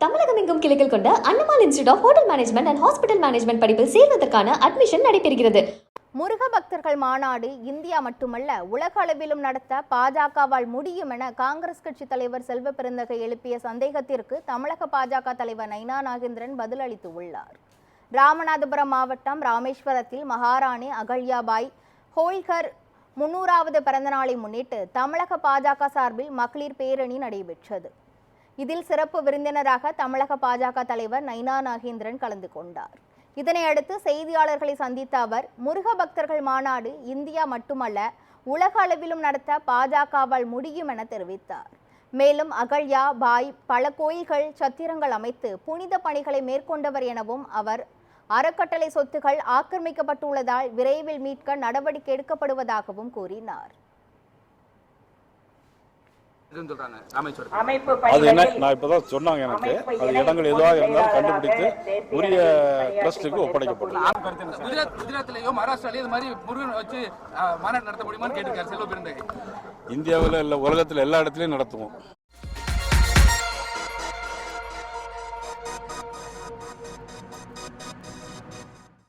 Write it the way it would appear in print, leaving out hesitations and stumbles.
தமிழகம் எங்கும் கிளைகள் கொண்ட அண்ணமால் institute of hotel management and hospital management படிப்பில் சேர்வதற்கான அட்மிஷன் நடைபெறுகிறது. முருக பக்தர்கள் மாநாடு இந்தியா மட்டுமல்ல உலக அளவிலும் நடத்த பாஜகவால் முடியும் என காங்கிரஸ் கட்சி தலைவர் செல்வ பெருந்தகை எழுப்பிய சந்தேகத்திற்கு தமிழக பாஜக தலைவர் நைனா நாகேந்திரன் பதிலளித்து உள்ளார். ராமநாதபுரம் மாவட்டம் ராமேஸ்வரத்தில் மகாராணி அகல்யாபாய் ஹோல்கர் 300வது பிறந்தநாளை முன்னிட்டு தமிழக பாஜக சார்பில் மகளிர் பேரணி நடைபெற்றது. இதில் சிறப்பு விருந்தினராக தமிழக பாஜக தலைவர் நைனா நாகேந்திரன் கலந்து கொண்டார். இதனையடுத்து செய்தியாளர்களை சந்தித்த அவர், முருக பக்தர்கள் மாநாடு இந்தியா மட்டுமல்ல உலக அளவிலும் நடத்த பாஜகவால் முடியும் என தெரிவித்தார். மேலும் அகல்யா பாய் பல கோயில்கள் சத்திரங்கள் அமைத்து புனித பணிகளை மேற்கொண்டவர் எனவும் அவர் அறக்கட்டளை சொத்துக்கள் ஆக்கிரமிக்கப்பட்டுள்ளதால் விரைவில் மீட்க நடவடிக்கை எடுக்கப்படுவதாகவும் கூறினார். அது என்ன நான் இப்பதான் சொன்னாங்க எனக்கு அது இடங்கள் எதுவாக இருந்தாலும் கண்டுபிடித்து உரிய ட்ரஸ்டுக்கு ஒப்படைக்கப்படும். குஜராத்லயோ மகாராஷ்டிராலயோ இது மாதிரி முருகன் வச்சு மாநாடு நடத்த முடியுமான்னு கேட்டிருக்காரு செல்வ பெருந்தகை. இந்தியாவில் இல்லை உலகத்தில் எல்லா இடத்துலையும் நடத்துவோம்.